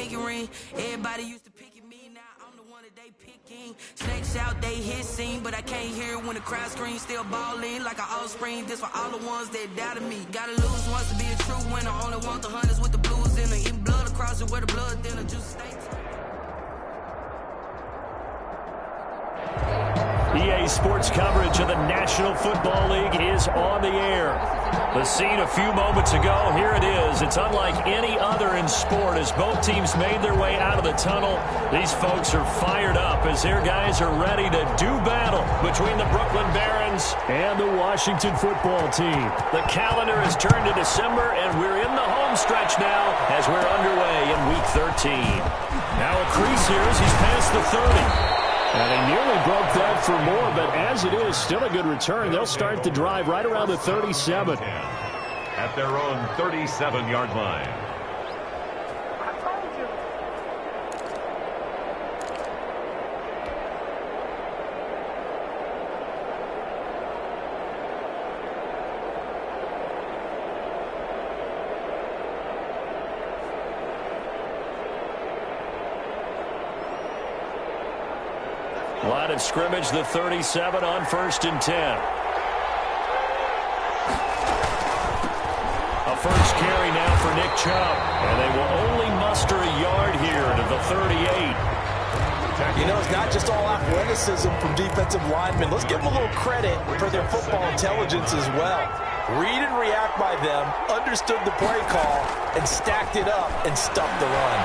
pinky ring. Everybody used to pick at me, now I'm the one that they picking. Snakes out, they hit scene, but I can't hear it when the crowd screams. Still balling like an offspring. This for all the ones that doubted me. Gotta lose once to be a true winner. Only want the hunters with the blues in it. Eating blood across it where the blood thinner. Juice states. EA Sports coverage of the National Football League is on the air. The scene a few moments ago, here it is. It's unlike any other in sport as both teams made their way out of the tunnel. These folks are fired up as their guys are ready to do battle between the Brooklyn Barons and the Washington football team. The calendar has turned to December, and we're in the home stretch now as we're underway in Week 13. Now a crease here as he's past the 30. And they nearly broke that for more, but as it is, still a good return. They'll start the drive right around the 37. At their own 37-yard line. Line of scrimmage, the 37 on 1st and 10. A first carry now for Nick Chubb. And they will only muster a yard here to the 38. You know, it's not just all athleticism from defensive linemen. Let's give them a little credit for their football intelligence as well. Read and react by them, understood the play call, and stacked it up and stuffed the run.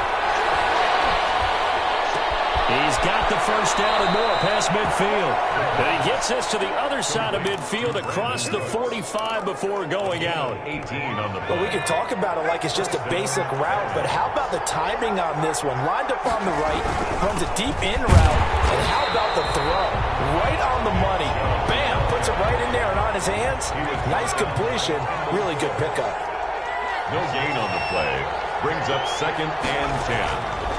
He's got the first down and more past midfield. And he gets us to the other side of midfield across the 45 before going out. 18 on the play. Well, we can talk about it like it's just a basic route, but how about the timing on this one? Lined up on the right, runs a deep in route, and how about the throw? Right on the money. Bam! Puts it right in there and on his hands. Nice completion. Really good pickup. No gain on the play. Brings up 2nd and 10.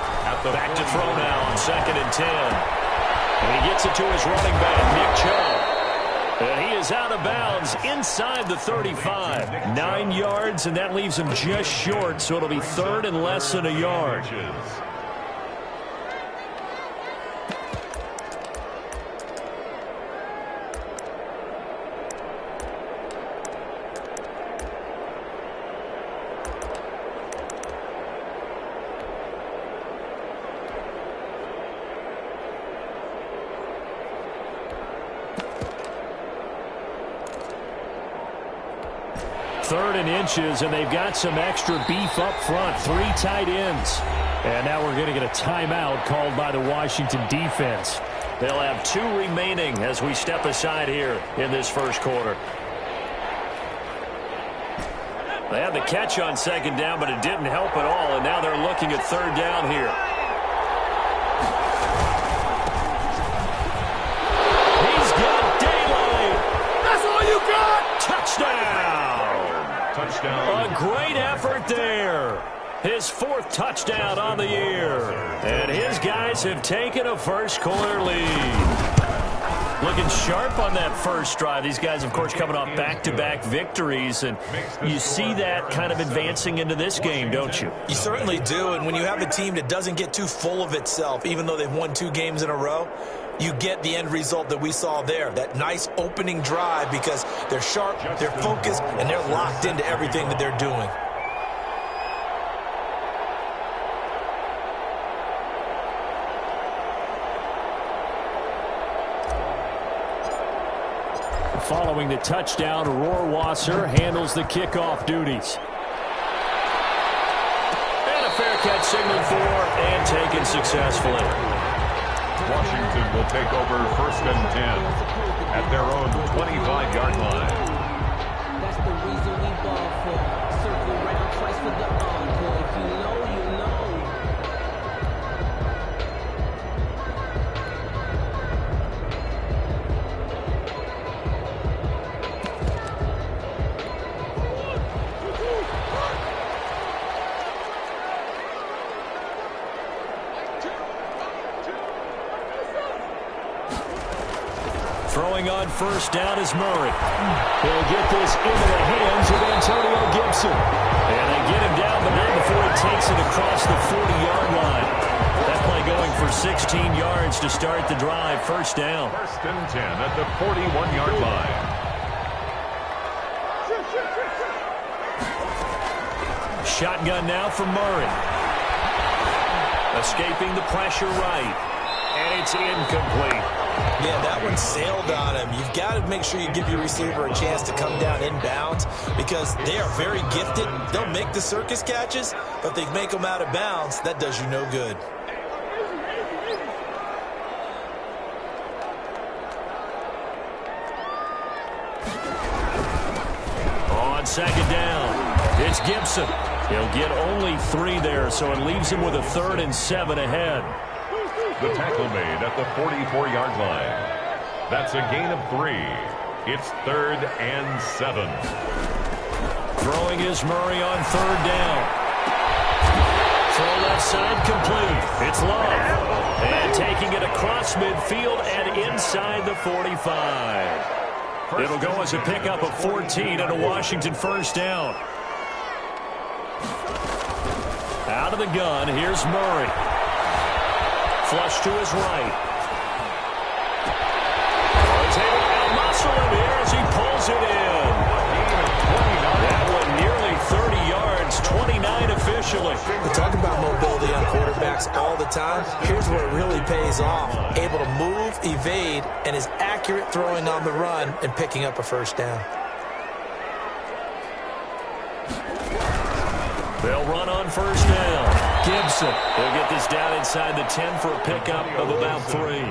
Back to throw now on 2nd and 10. And he gets it to his running back, Nick Chubb. And he is out of bounds inside the 35. 9 yards, and that leaves him just short, so it'll be 3rd and less than a yard. Third and inches, and they've got some extra beef up front. 3 tight ends. And now we're going to get a timeout called by the Washington defense. They'll have 2 remaining as we step aside here in this first quarter. They had the catch on 2nd down, but it didn't help at all, and now they're looking at 3rd down here. He's got daylight. That's all you got. Touchdown. Touchdown. A great effort there. His 4th touchdown on the year. And his guys have taken a first-quarter lead. Looking sharp on that first drive. These guys, of course, coming off back-to-back victories. And you see that kind of advancing into this game, don't you? You certainly do. And when you have a team that doesn't get too full of itself, even though they've won 2 games in a row, you get the end result that we saw there. That nice opening drive because they're sharp, they're focused, and they're locked into everything that they're doing. Following the touchdown, Rohrwasser handles the kickoff duties. And a fair catch signaled for and taken successfully. Washington will take over 1st and 10 at their own 25-yard line. That's the reason we ball for. Circle round twice for the encore. If you know, you know. Throwing on 1st down is Murray. He'll get this into the hands of Antonio Gibson. And they get him down, but not before he takes it across the 40-yard line. That play going for 16 yards to start the drive. First down. First and 10 at the 41-yard line. Shotgun now for Murray. Escaping the pressure right. And it's incomplete. Yeah, that one sailed on him. You've got to make sure you give your receiver a chance to come down inbounds because they are very gifted. They'll make the circus catches, but if they make them out of bounds, that does you no good. On second down, it's Gibson. He'll get only 3 there, so it leaves him with a 3rd and 7 ahead. The tackle made at the 44-yard line. That's a gain of 3. It's 3rd and 7. Throwing is Murray on 3rd down. Throw left side complete. It's Love. And taking it across midfield and inside the 45. It'll go as a pickup of 14 and a Washington first down. Out of the gun, here's Murray. Flush to his right. He's able to out-muscle him here as he pulls it in. That one nearly 30 yards, 29 officially. We talk about mobility on quarterbacks all the time. Here's where it really pays off. Able to move, evade, and is accurate throwing on the run and picking up a first down. They'll run on first down. Gibson will get this down inside the 10 for a pickup of about 3.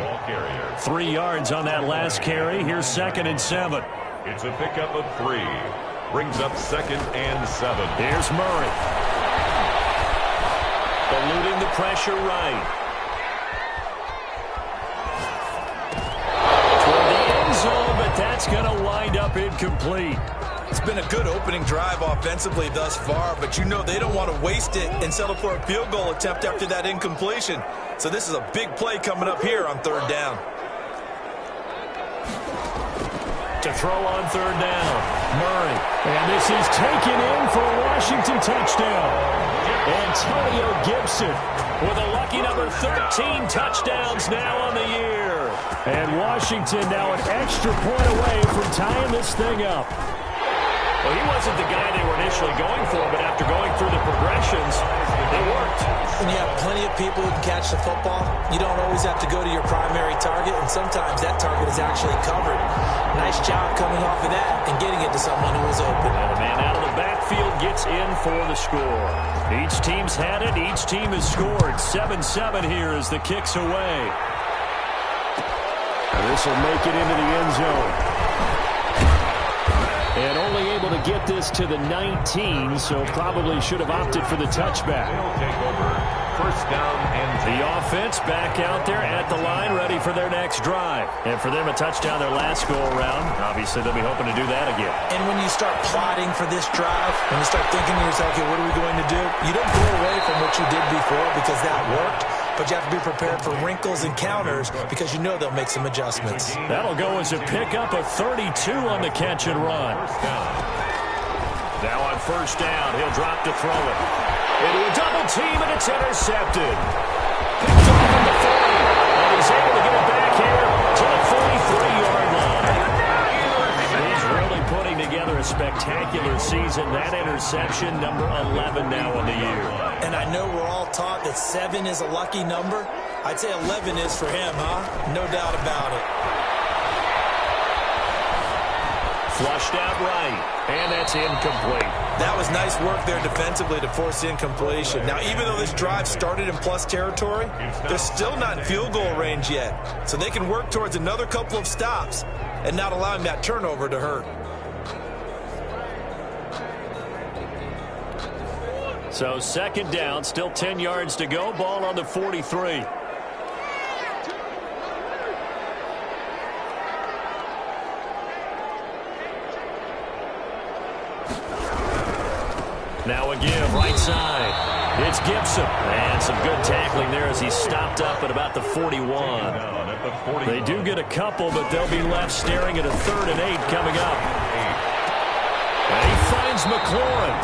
3 yards on that last carry. Here's 2nd and 7. It's a pickup of 3. Brings up 2nd and 7. Here's Murray. Eluding the pressure right. Toward the end zone, but that's going to wind up incomplete. It's been a good opening drive offensively thus far, but you know they don't want to waste it and settle for a field goal attempt after that incompletion. So this is a big play coming up here on 3rd down. To throw on 3rd down, Murray. And this is taken in for a Washington touchdown. Antonio Gibson with a lucky number 13 touchdowns now on the year. And Washington now an extra point away from tying this thing up. Well, he wasn't the guy they were initially going for, but after going through the progressions, it worked. When you have plenty of people who can catch the football, you don't always have to go to your primary target, and sometimes that target is actually covered. Nice job coming off of that and getting it to someone who was open. And the man out of the backfield gets in for the score. Each team's had it. Each team has scored. 7-7 here as the kick's away. And this will make it into the end zone. And only able to get this to the 19, so probably should have opted for the touchback. They'll take over. First down and the offense back out there at the line, ready for their next drive. And for them, a touchdown their last go-around. Obviously, they'll be hoping to do that again. And when you start plotting for this drive, when you start thinking to yourself, okay, what are we going to do? You don't go away from what you did before because that worked. But you have to be prepared for wrinkles and counters because you know they'll make some adjustments. That'll go as a pickup of 32 on the catch and run. Now on first down, he'll drop to throw it. Into a double team, and it's intercepted. Picked off at the 40, and he's able to get it back here to the 43-yard line. He's really putting together a spectacular season. That interception, number 11 now on the year. And I know we're all taught that 7 is a lucky number. I'd say 11 is for him, huh? No doubt about it. Flushed out right, and that's incomplete. That was nice work there defensively to force incompletion. Now, even though this drive started in plus territory, they're still not in field goal range yet. So they can work towards another couple of stops and not allowing that turnover to hurt. So second down, still 10 yards to go. Ball on the 43. Now again, right side. It's Gibson. And some good tackling there as he's stopped up at about the 41. They do get a couple, but they'll be left staring at a 3rd and 8 coming up. And he finds McLaurin.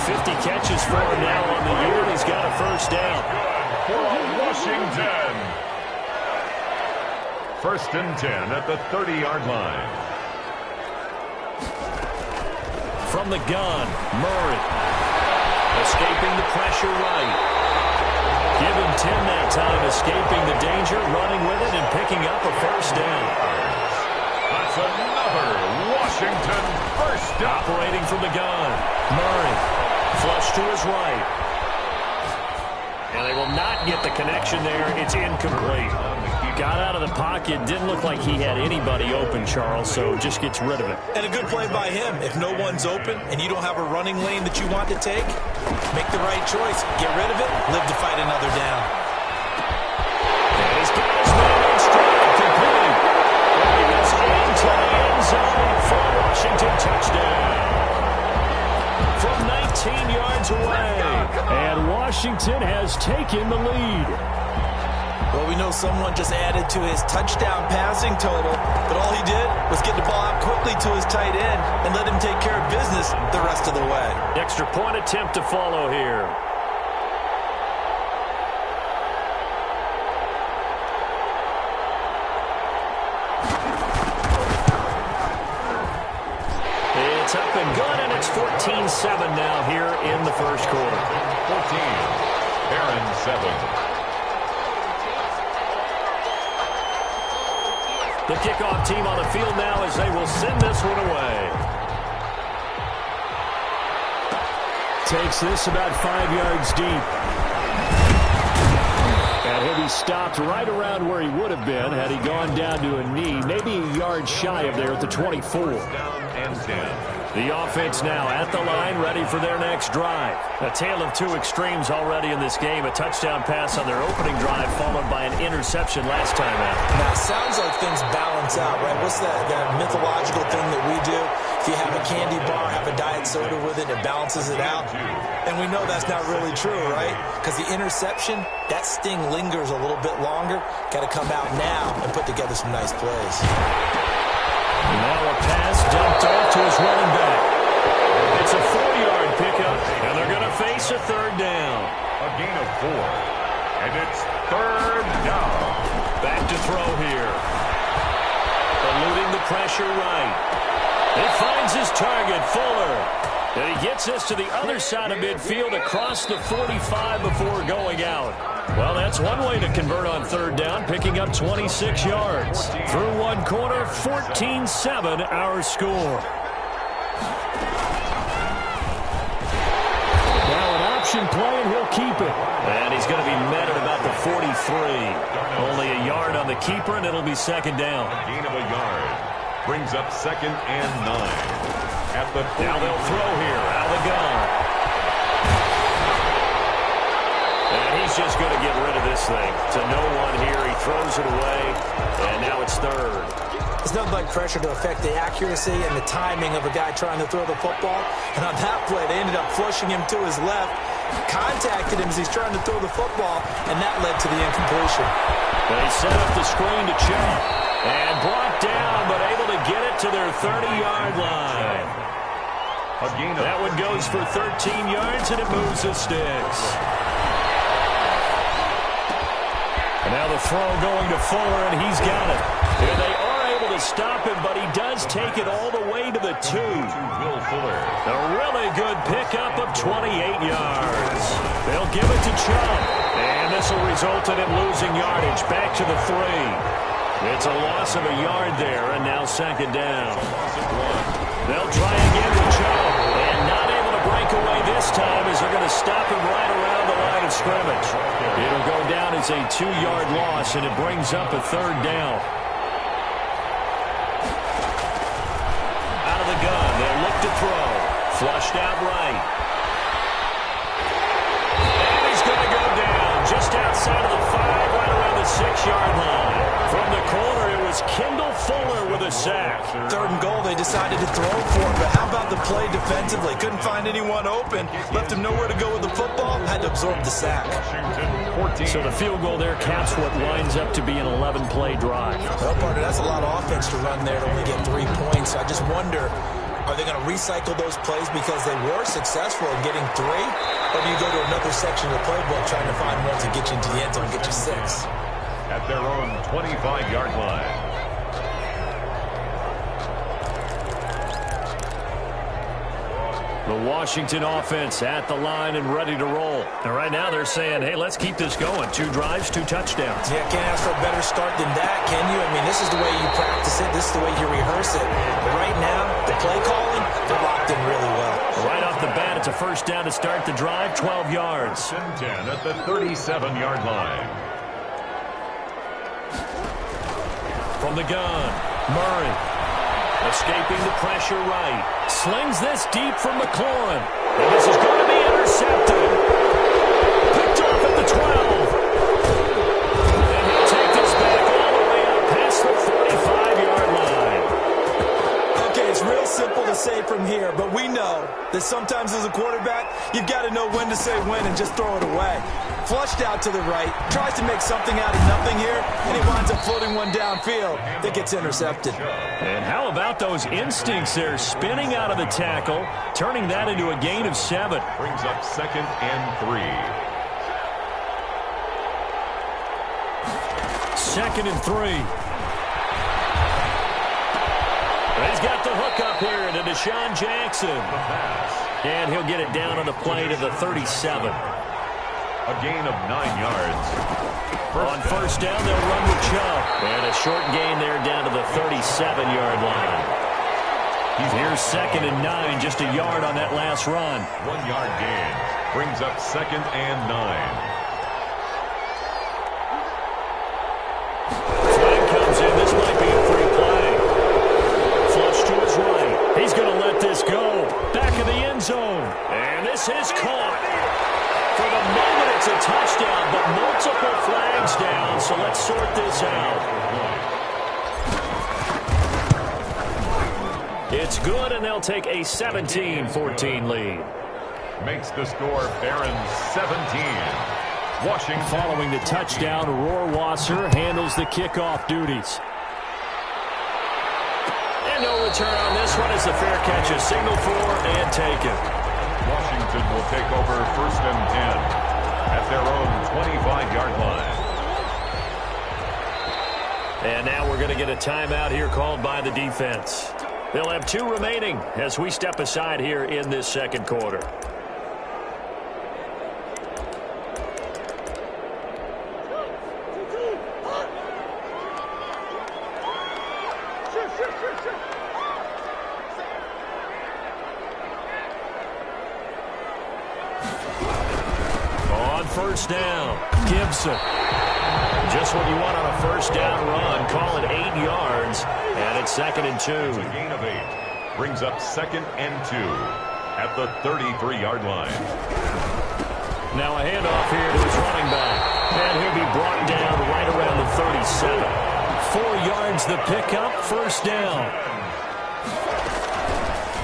50 catches for him now on the year, and he's got a first down. For Washington. 1st and 10 at the 30-yard line. From the gun, Murray. Escaping the pressure right. Give him 10 that time, escaping the danger, running with it, and picking up a first down. That's another Washington first down. Operating from the gun, Murray. Flush to his right. And they will not get the connection there. It's incomplete. Got out of the pocket. Didn't look like he had anybody open, Charles, so just gets rid of it. And a good play by him. If no one's open and you don't have a running lane that you want to take, make the right choice. Get rid of it. Live to fight another down. And he's got his man in stride. Complete. And he goes into the end zone for a Washington touchdown. From 19 yards away. And Washington has taken the lead. Well, we know someone just added to his touchdown passing total, but all he did was get the ball out quickly to his tight end and let him take care of business the rest of the way. Extra point attempt to follow here. It's up and good, and it's 14-7 now here in the first quarter. 14, Aaron 7. The kickoff team on the field now as they will send this one away. Takes this about 5 yards deep. And he'll be stopped right around where he would have been had he gone down to a knee, maybe a yard shy of there at the 24. Down and 10. The offense now at the line, ready for their next drive. A tale of two extremes already in this game. A touchdown pass on their opening drive, followed by an interception last time out. Now, it sounds like things balance out, right? What's that mythological thing that we do? If you have a candy bar, have a diet soda with it, it balances it out. And we know that's not really true, right? Because the interception, that sting lingers a little bit longer. Got to come out now and put together some nice plays. Now a pass dumped off to his running back. It's a 4-yard pickup, and they're going to face a third down. A gain of 4, and it's third down. Back to throw here. Eluding the pressure right. He finds his target, Fuller. And he gets this to the other side of midfield across the 45 before going out. Well, that's one way to convert on third down, picking up 26 yards. Through one quarter, 14-7 our score. Now an option play, and he'll keep it. And he's going to be met at about the 43. Only a yard on the keeper, and it'll be second down. A gain of a yard. Brings up 2nd and 9. At the now they'll throw here out of the gun. And he's just going to get rid of this thing. To no one here. He throws it away. And now it's third. It's nothing like pressure to affect the accuracy and the timing of a guy trying to throw the football. And on that play, they ended up flushing him to his left. Contacted him as he's trying to throw the football. And that led to the incompletion. They set up the screen to Chubb. And brought down, but able to get it to their 30-yard line. That one goes for 13 yards, and it moves the sticks. And now the throw going to Fuller, and he's got it. And they are able to stop him, but he does take it all the way to the 2. Will Fuller. A really good pickup of 28 yards. They'll give it to Chubb. And this will result in him losing yardage. Back to the 3. It's a loss of a yard there, and now second down. They'll try again with Chubb, and not able to break away this time as they're going to stop him right around the line of scrimmage. It'll go down as a 2-yard loss, and it brings up a third down. Out of the gun, they'll look to throw. Flushed out right. And he's going to go down just outside of the 5, right around the 6-yard line. From the corner, it was Kendall Fuller with a sack. 3rd and goal, they decided to throw for it, but how about the play defensively? Couldn't find anyone open, left him nowhere to go with the football, had to absorb the sack. So the field goal there counts what winds up to be an 11-play drive. Well, partner, that's a lot of offense to run there to only get 3 points. I just wonder, Are they going to recycle those plays because they were successful in getting 3? Or do you go to another section of the playbook trying to find one to get you into the end zone and get you 6? At their own 25-yard line. The Washington offense at the line and ready to roll. And right now they're saying, hey, let's keep this going. 2 drives, 2 touchdowns. Yeah, can't ask for a better start than that, can you? I mean, this is the way you practice it. This is the way you rehearse it. But right now, the play calling, they're locked in really well. Right off the bat, it's a first down to start the drive, 12 yards. 10 at the 37-yard line. From the gun, Murray. Escaping the pressure right. Slings this deep from McLaurin. And this is going to be intercepted. Picked off at the 12. And he'll take this back all the way up past the 45-yard line. Okay, it's real simple to say from here, but we know that sometimes as a quarterback, you've got to know when to say when and just throw it away. Flushed out to the right, tries to make something out of nothing here, and he winds up floating one downfield that gets intercepted. And how about those instincts there, spinning out of the tackle, turning that into a gain of 7. Brings up 2nd and 3. 2nd and 3. He's got the hook up here to Deshaun Jackson. And he'll get it down on the play to the 37. A gain of 9 yards. On first down, they'll run with Chubb. And a short gain there down to the 37-yard line. Here's 2nd and 9, just a yard on that last run. 1-yard gain. Brings up 2nd and 9. Flag comes in. This might be a free play. Flush to his right. He's going to let this go. Back of the end zone. And this is caught. For the moment, it's a touchdown, but multiple flags down, so let's sort this out. It's good, and they'll take a 17-14 lead. Makes the score Barron's 17. Washington. Following the touchdown, Rohrwasser handles the kickoff duties. And no return on this one as the fair catch is signaled for and taken. Washington will take over 1st and 10 at their own 25-yard line. And now we're going to get a timeout here called by the defense. They'll have 2 remaining as we step aside here in this second quarter. First down, Gibson. Just what you want on a first down run. Call it 8 yards, and it's 2nd and 2. It's a gain of 8. Brings up 2nd and 2 at the 33-yard line. Now a handoff here to his running back. And he'll be brought down right around the 37. 4 yards the pickup, first down.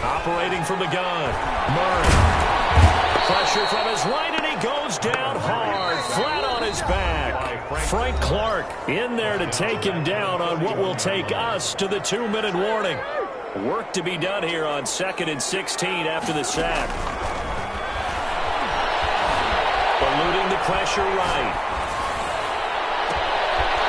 Operating from the gun, Murray. Pressure from his right, and he goes down hard, flat on his back. Frank Clark in there to take him down on what will take us to the 2-minute warning. Work to be done here on 2nd and 16 after the sack. Eluding the pressure right.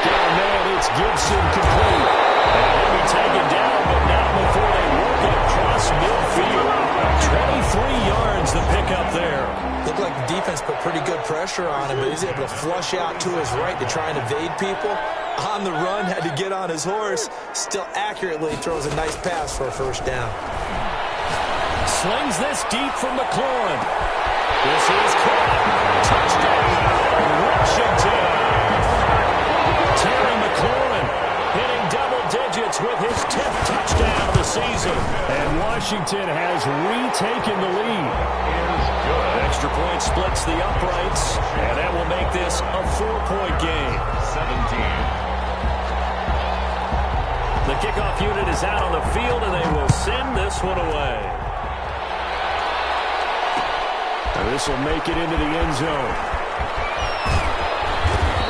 Down man, it's Gibson complete. And he'll be taken down, but not before they work it across midfield. 23 yards the pickup there. Looked like the defense put pretty good pressure on him, but he's able to flush out to his right to try and evade people. On the run, had to get on his horse. Still accurately throws a nice pass for a first down. Slings this deep from McLaurin. This is caught. Touchdown, Washington. Terry McLaurin hitting double digits with his 10th touchdown of the season. And Washington has retaken the lead. Extra point splits the uprights, and that will make this a 4-point game. 17. The kickoff unit is out on the field, and they will send this one away. And this will make it into the end zone.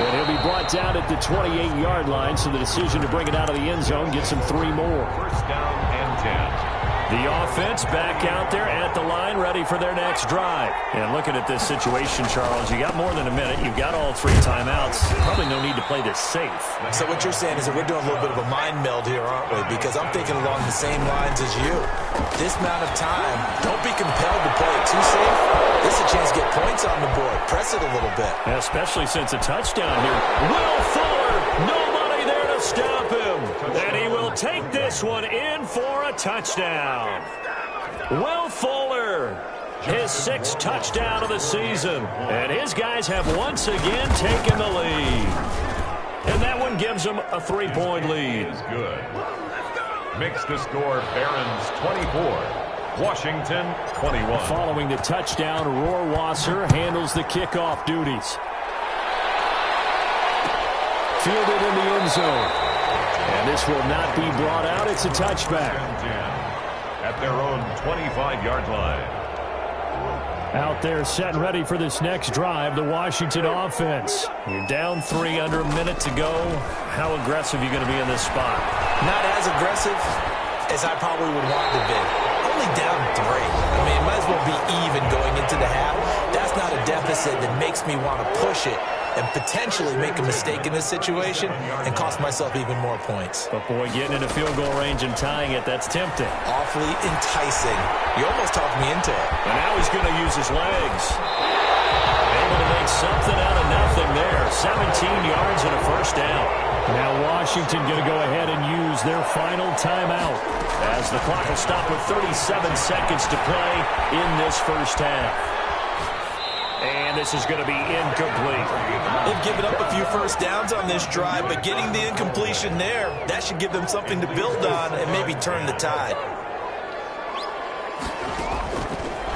And he'll be brought down at the 28-yard line, so the decision to bring it out of the end zone gets him 3 more. First down and 10. The offense back out there at the line, ready for their next drive. And looking at this situation, Charles, you got more than a minute. You've got all 3 timeouts. Probably no need to play this safe. So what you're saying is that we're doing a little bit of a mind meld here, aren't we? Because I'm thinking along the same lines as you. This amount of time, don't be compelled to play it too safe. This is a chance to get points on the board. Press it a little bit. Especially since a touchdown here. Will Fuller, nobody there to stop him. And he will take this one in for a touchdown. Will Fuller, his 6th touchdown of the season. And his guys have once again taken the lead. And that one gives them a 3-point lead. Is good. Makes the score Barons 24, Washington 21. Following the touchdown, Rohrwasser handles the kickoff duties. Fielded in the end zone. And this will not be brought out. It's a touchback. At their own 25-yard line. Out there set and ready for this next drive, the Washington offense. You're down 3 under a minute to go. How aggressive are you going to be in this spot? Not as aggressive as I probably would want to be. Only down 3. I mean, it might as well be even going into the half. That's not a deficit that makes me want to push it and potentially make a mistake in this situation and cost myself even more points. But, boy, getting into field goal range and tying it, that's tempting. Awfully enticing. You almost talked me into it. And now he's going to use his legs. Able to make something out of nothing there. 17 yards and a first down. Now Washington going to go ahead and use their final timeout, as the clock will stop with 37 seconds to play in this first half. And this is going to be incomplete. They've given up a few first downs on this drive, but getting the incompletion there, that should give them something to build on and maybe turn the tide.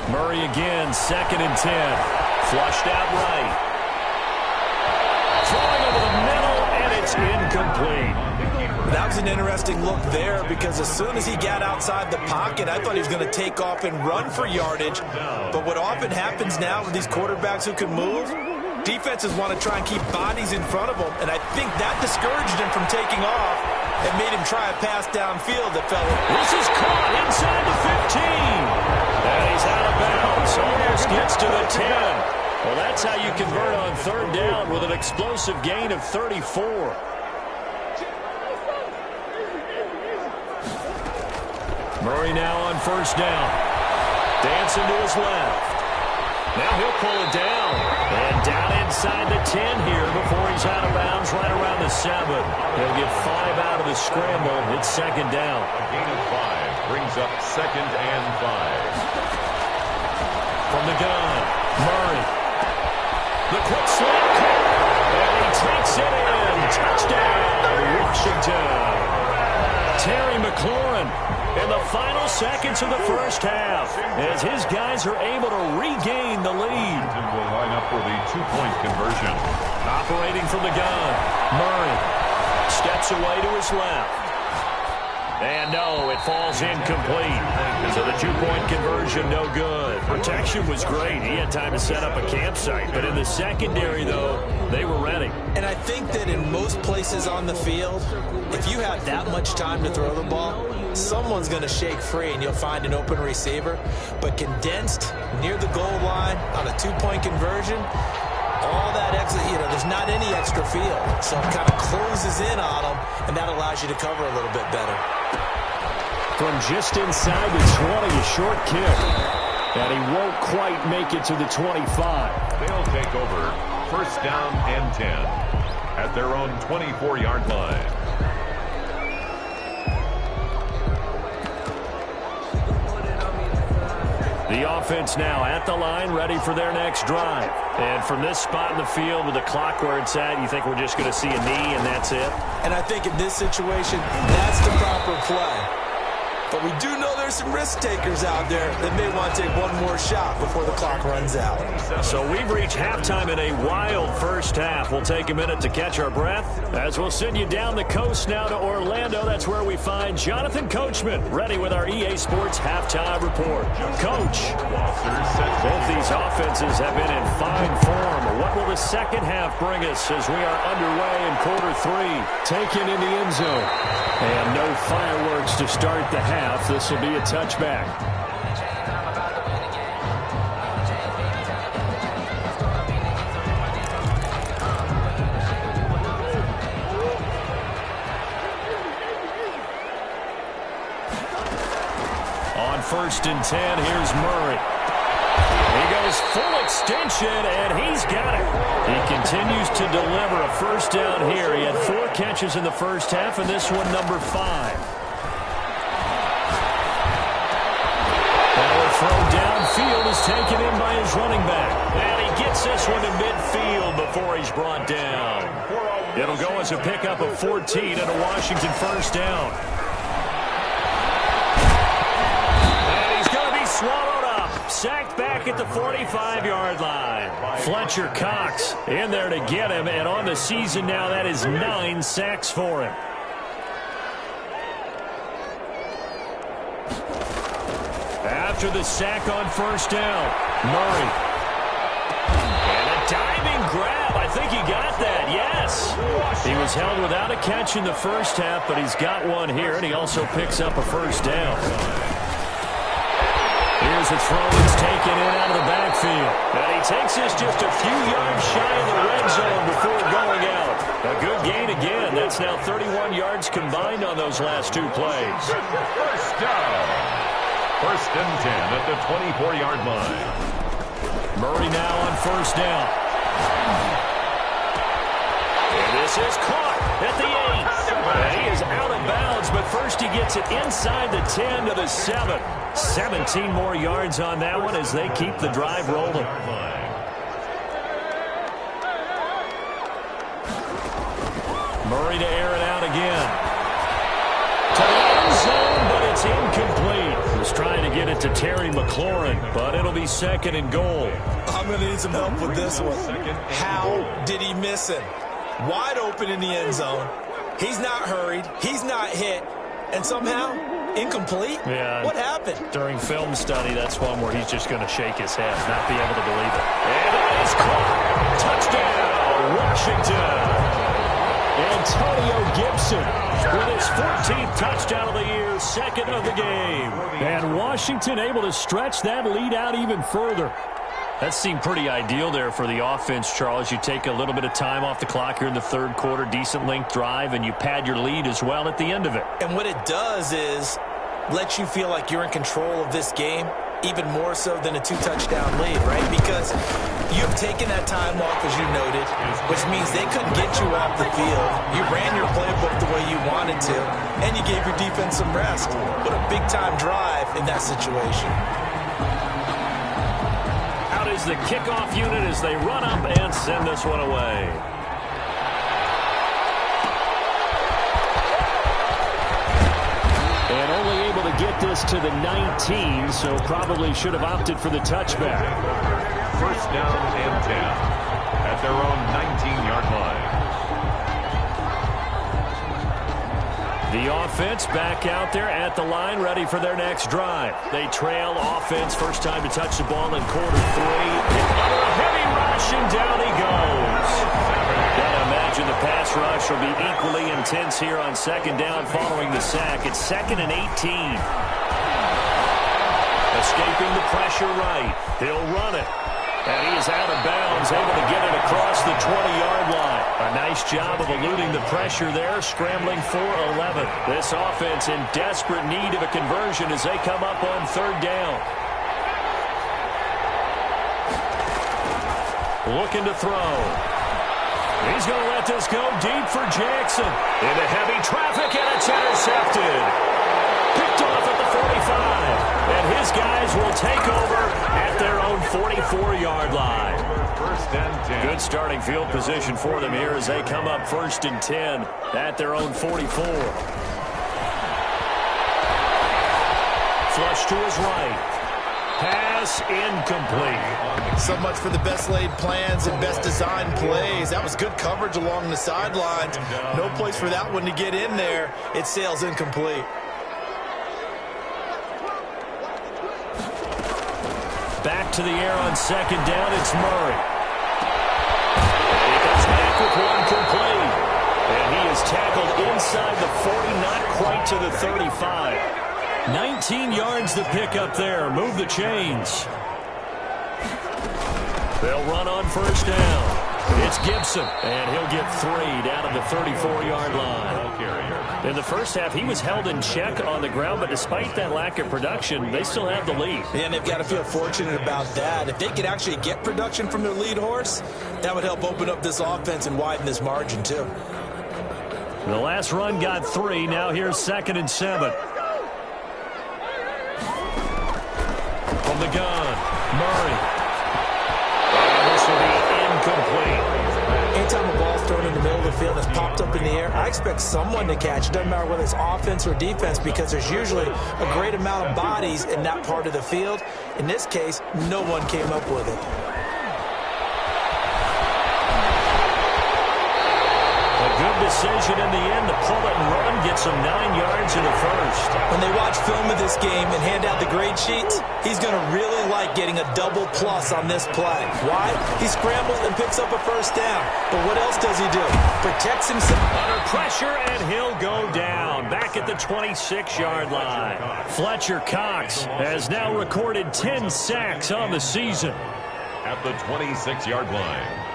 Murray again, 2nd and 10. Flushed out right. Throwing over the middle, and it's incomplete. That was an interesting look there because as soon as he got outside the pocket, I thought he was going to take off and run for yardage. But what often happens now with these quarterbacks who can move, defenses want to try and keep bodies in front of them, and I think that discouraged him from taking off and made him try a pass downfield that fell. This is caught inside the 15. And he's out of bounds. Almost gets to the 10. Well, that's how you convert on 3rd down with an explosive gain of 34. Murray now on 1st down. Dancing to his left. Now he'll pull it down. And down inside the 10 here before he's out of bounds right around the 7. He'll get 5 out of the scramble. It's 2nd down. A gain of 5 brings up 2nd and 5. From the gun, Murray. The quick slant call. And he takes it in. Touchdown, Washington. Terry McLaurin in the final seconds of the first half as his guys are able to regain the lead. And will line up for the 2-point conversion. Operating from the gun, Murray steps away to his left. And no, it falls incomplete. So the 2-point conversion, no good. Protection was great. He had time to set up a campsite. But in the secondary, though, they were ready. And I think that in most places on the field, if you have that much time to throw the ball, someone's going to shake free and you'll find an open receiver. But condensed near the goal line on a 2-point conversion, all that extra, there's not any extra field. So it kind of closes in on them, and that allows you to cover a little bit better. From just inside the 20, a short kick. And he won't quite make it to the 25. They'll take over 1st down and 10 at their own 24-yard line. The offense now at the line, ready for their next drive. And from this spot in the field with the clock where it's at, you think we're just going to see a knee and that's it? And I think in this situation, that's the proper play. But we do know there's some risk takers out there that may want to take one more shot before the clock runs out. So we've reached halftime in a wild first half. We'll take a minute to catch our breath as we'll send you down the coast now to Orlando. That's where we find Jonathan Coachman ready with our EA Sports halftime report. Coach, both these offenses have been in fine form. What will the second half bring us as we are underway in quarter 3? Taken in the end zone. And no fireworks to start the half. half. This will be a touchback. On 1st and 10, here's Murray. He goes full extension, and he's got it. He continues to deliver a first down here. He had 4 catches in the first half, and this one number 5. Now a throw downfield is taken in by his running back. And he gets this one to midfield before he's brought down. It'll go as a pickup of 14 and a Washington first down. Swallowed up, sacked back at the 45-yard line. Fletcher Cox in there to get him, and on the season now, that is 9 sacks for him. After the sack on first down, Murray. And a diving grab. I think he got that, yes. He was held without a catch in the first half, but he's got one here, and he also picks up a first down. Here's a throw that's taken in out of the backfield. And he takes this just a few yards shy of the red zone before going out. A good gain again. That's now 31 yards combined on those last 2 plays. First down. 1st and 10 at the 24-yard line. Murray now on first down. And this is caught at the 8. And he is out of bounds, but first he gets it inside the 10 to the 7. 17 more yards on that one as they keep the drive rolling. Murray to air it out again. To the end zone, but it's incomplete. Was trying to get it to Terry McLaurin, but it'll be 2nd and goal. I'm going to need some help with this one. How did he miss him? Wide open in the end zone. He's not hurried. He's not hit. And somehow, incomplete? Yeah. What happened? During film study, that's one where he's just going to shake his head, not be able to believe it. And it is caught. Touchdown, Washington. Antonio Gibson with his 14th touchdown of the year, 2nd of the game. And Washington able to stretch that lead out even further. That seemed pretty ideal there for the offense, Charles. You take a little bit of time off the clock here in the 3rd quarter, decent length drive, and you pad your lead as well at the end of it. And what it does is let you feel like you're in control of this game, even more so than a 2-touchdown lead, right? Because you've taken that time off, as you noted, which means they couldn't get you off the field. You ran your playbook the way you wanted to, and you gave your defense some rest. What a big-time drive in that situation. Out is the kickoff unit as they run up and send this one away. And only able to get this to the 19, so probably should have opted for the touchback. First down and 10 at their own 19-yard line. The offense back out there at the line, ready for their next drive. They trail offense, first time to touch the ball in quarter 3. A heavy rush, and down he goes. And I imagine the pass rush will be equally intense here on 2nd down following the sack. It's 2nd and 18. Escaping the pressure right. He'll run it. And he is out of bounds, able to get it across the 20-yard line. A nice job of eluding the pressure there, scrambling for 11. This offense in desperate need of a conversion as they come up on 3rd down. Looking to throw. He's going to let this go deep for Jackson. Into heavy traffic, and it's intercepted. Picked off at the 45. And his guys will take over at their own 44-yard line. First and 10. Good starting field position for them here as they come up 1st and 10 at their own 44. Flush to his right. Pass incomplete. So much for the best laid plans and best designed plays. That was good coverage along the sidelines. No place for that one to get in there. It sails incomplete. Back to the air on 2nd down, it's Murray. And he comes back with one complete. And he is tackled inside the 40, not quite to the 35. 13 yards to pick up there. Move the chains. They'll run on first down. It's Gibson, and he'll get 3 down at the 34-yard line. In the first half, he was held in check on the ground, but despite that lack of production, they still have the lead. And they've got to feel fortunate about that. If they could actually get production from their lead horse, that would help open up this offense and widen this margin, too. The last run got 3. Now here's 2nd and 7. From the gun, Murray. And this will be incomplete. Anytime a ball's thrown in the middle of the field that's popped up in the air, I expect someone to catch. It doesn't matter whether it's offense or defense, because there's usually a great amount of bodies in that part of the field. In this case, no one came up with it. Good decision in the end to pull it and run, gets him 9 yards in the first. When they watch film of this game and hand out the grade sheets, he's going to really like getting a double plus on this play. Why? He scrambles and picks up a first down. But what else does he do? Protects himself. Under pressure, and he'll go down. Back at the 26-yard line. Fletcher Cox has now recorded 10 sacks on the season. At the 26-yard line.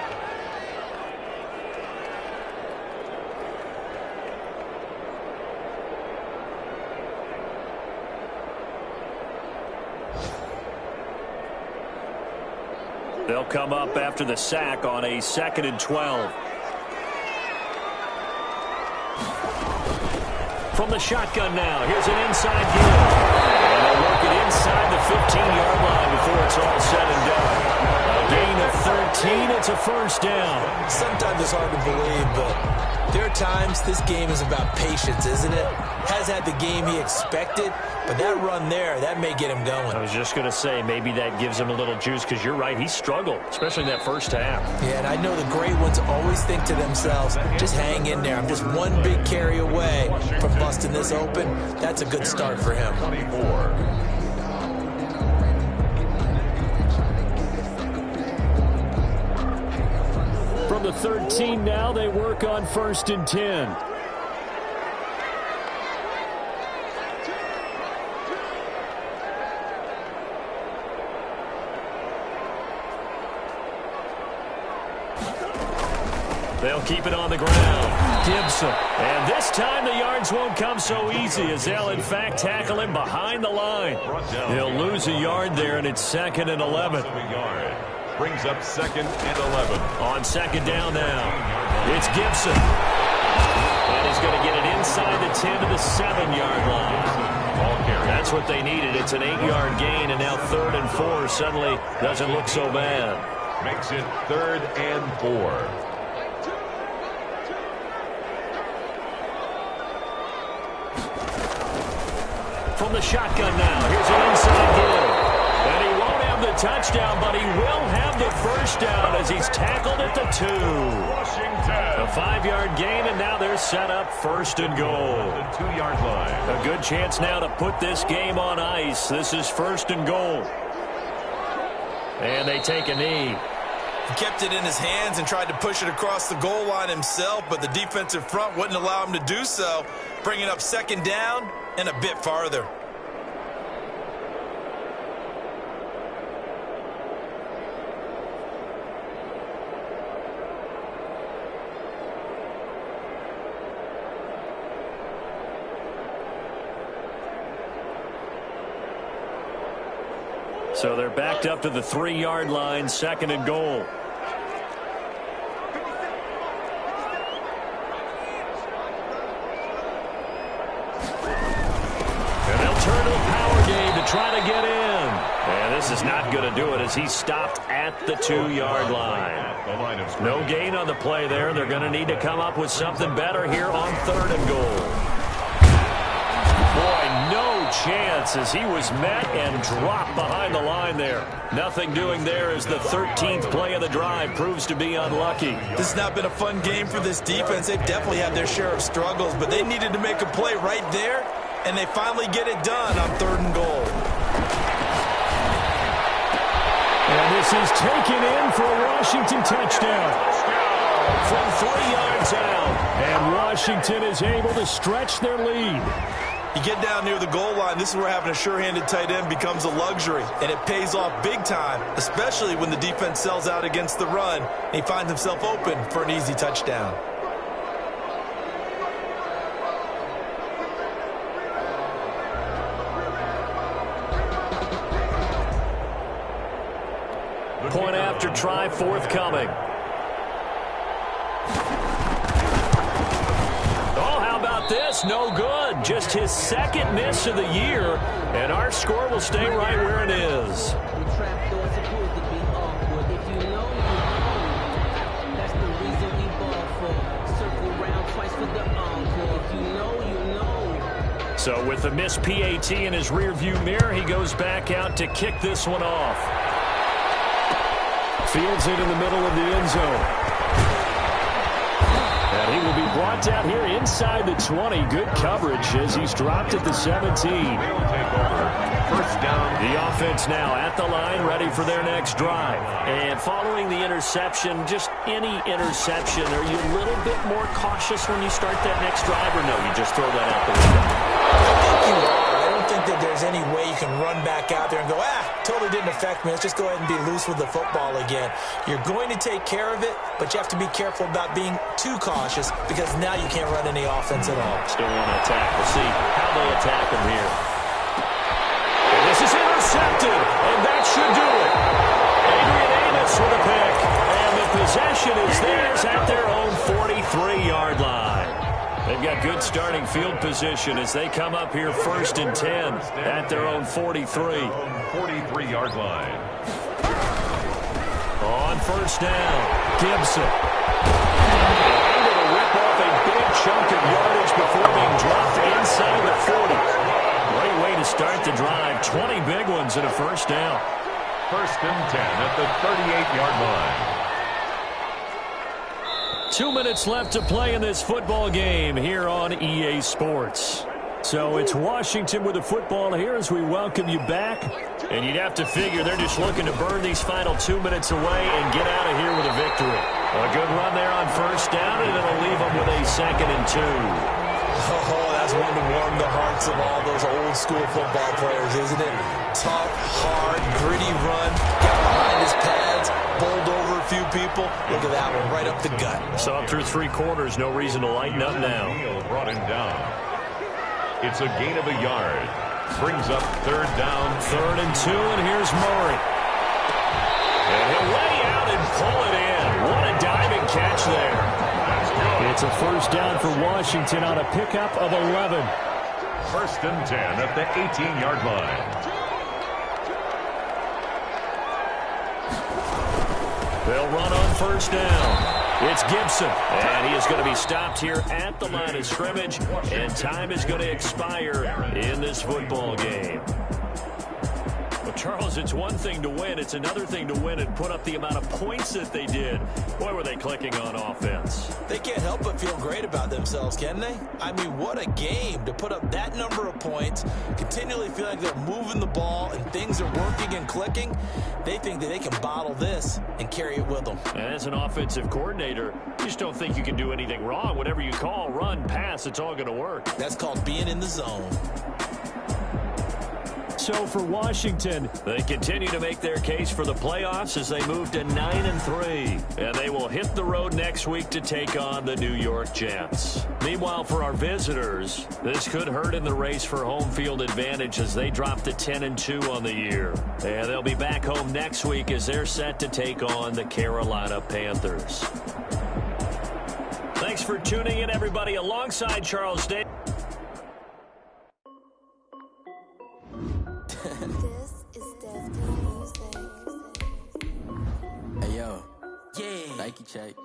They'll come up after the sack on a 2nd and 12. From the shotgun now, here's an inside give. And they'll work it inside the 15-yard line before it's all said and done. A gain of 13, it's a first down. Sometimes it's hard to believe, but there are times this game is about patience, isn't it? Has had the game he expected, but that run there, that may get him going. I was just going to say, maybe that gives him a little juice, because you're right, he struggled, especially in that first half. Yeah, and I know the great ones always think to themselves, just hang in there. I'm just one big carry away from busting this open. That's a good start for him. 24. From the 13 now, they work on 1st and 10. They'll keep it on the ground. Gibson. And this time the yards won't come so easy, as they'll in fact tackle him behind the line. He'll lose a yard there, and it's 2nd and 11. Brings up 2nd and 11. On 2nd down now, it's Gibson. And he's going to get it inside the 10 to the 7-yard line. That's what they needed. It's an 8-yard gain, and now 3rd and 4 suddenly doesn't look so bad. Makes it 3rd and 4. From the shotgun now, here's an inside give. And he won't have the touchdown, but he will have the first down as he's tackled at the 2. A 5-yard gain, and now they're set up 1st and goal. The 2-yard line. A good chance now to put this game on ice. This is 1st and goal. And they take a knee. He kept it in his hands and tried to push it across the goal line himself, but the defensive front wouldn't allow him to do so, bringing up 2nd down and a bit farther. So they're backed up to the 3-yard line, 2nd and goal. And they'll turn to the power game to try to get in. And this is not going to do it, as he's stopped at the 2-yard line. No gain on the play there. They're going to need to come up with something better here on 3rd and goal. Boy, no chance, as he was met and dropped behind the line there. Nothing doing there as the 13th play of the drive proves to be unlucky. This has not been a fun game for this defense. They've definitely had their share of struggles, but they needed to make a play right there, and they finally get it done on 3rd and goal. And this is taken in for a Washington touchdown. From 3 yards out. And Washington is able to stretch their lead. You get down near the goal line, this is where having a sure-handed tight end becomes a luxury, and it pays off big time, especially when the defense sells out against the run, and he finds himself open for an easy touchdown. Point after try forthcoming. Oh, how about this? No good. Just his second miss of the year, and our score will stay right where it is. So with the missed PAT in his rearview mirror, he goes back out to kick this one off. Fields it in the middle of the end zone. And he will be brought down here inside the 20. Good coverage as he's dropped at the 17. First down. The offense now at the line, ready for their next drive. And following the interception, just any interception, are you a little bit more cautious when you start that next drive, or no, you just throw that out the window? I think you are. I don't think that there's any way you can run back out there and go, totally didn't affect me. Let's just go ahead and be loose with the football again. You're going to take care of it, but you have to be careful about being too cautious because now you can't run any offense at all. Still want to attack. We'll see how they attack him here. And this is intercepted, and that should do it. Adrian Amos with a pick, and the possession is theirs at their own 43-yard line. They've got good starting field position as they come up here 1st and 10 at their own 43. 43-yard line. On first down, Gibson. Able to rip off a big chunk of yardage before being dropped inside the 40. Great way to start the drive. 20 big ones and a first down. 1st and 10 at the 38-yard line. 2 minutes left to play in this football game here on EA Sports. So it's Washington with the football here as we welcome you back. And you'd have to figure they're just looking to burn these final 2 minutes away and get out of here with a victory. A good run there on first down, and it'll leave them with a 2nd and 2. Oh, that's one to warm the hearts of all those old-school football players, isn't it? Tough, hard, gritty run, got behind his pads, bowled over a few people. Look at that one, right up the gut. So up through 3 quarters, no reason to lighten up now. Brought him down. It's a gain of a yard. Brings up 3rd down. 3rd and 2, and here's Murray. And he'll lay out and pull it in. What a diving catch there. It's a first down for Washington on a pickup of 11. 1st and 10 at the 18-yard line. They'll run on first down. It's Gibson, and he is going to be stopped here at the line of scrimmage, and time is going to expire in this football game. Well, Charles, it's one thing to win. It's another thing to win and put up the amount of points that they did. Boy, were they clicking on offense. They can't help but feel great about themselves, can they? I mean, what a game to put up that number of points, continually feel like they're moving the ball and things are working and clicking. They think that they can bottle this and carry it with them. And as an offensive coordinator, you just don't think you can do anything wrong. Whatever you call, run, pass, it's all going to work. That's called being in the zone. So for Washington, they continue to make their case for the playoffs as they move to 9-3. And they will hit the road next week to take on the New York Jets. Meanwhile, for our visitors, this could hurt in the race for home field advantage as they drop to 10-2 on the year. And they'll be back home next week as they're set to take on the Carolina Panthers. Thanks for tuning in, everybody, alongside Charles Day. This is Destiny Music. Hey, yo. Yeah. Nike check.